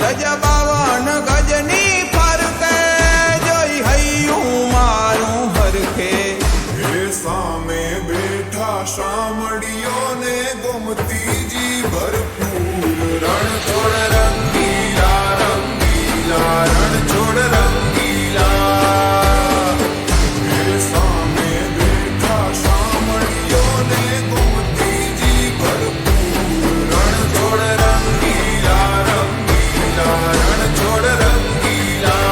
ગજ 52 ગજની ફરકે જોઈ હૈયું મારું હરખે એ સામે બેઠા શામળીઓને ગોમતીજી ભરપૂર રણ છોડ રંગીલા રંગીલા રણ છોડ રંગીલા એ સામે બેઠા શામળીઓને ગોમતીજી ભરપૂર રણ છોડ રંગીલા રંગીલા રણ છોડ રંગીલા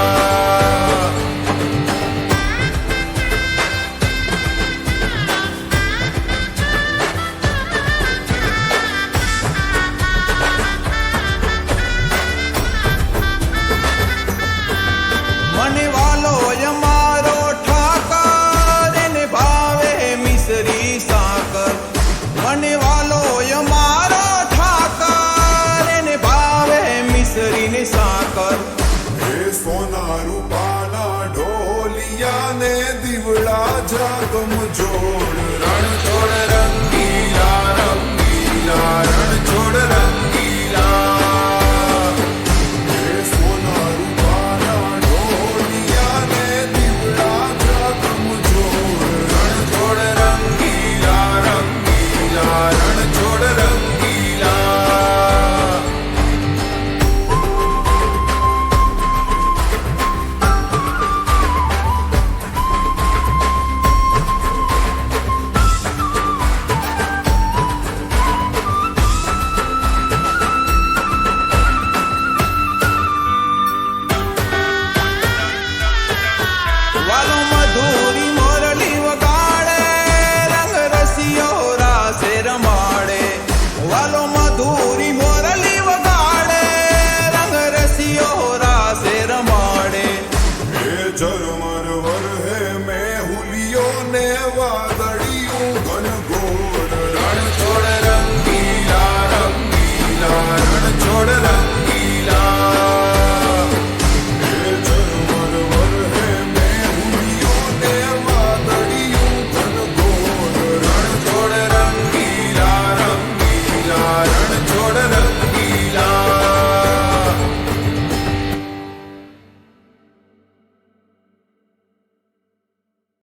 મને વાલો અમારો ઠાકર એને ભાવે મિસરી સાકર મને વાલો અમારો ઠાકર એને ભાવે મિસરી ને સાકર એ સોના રૂપાના ઢોલિયા ને દીવડા જાગમ જોડ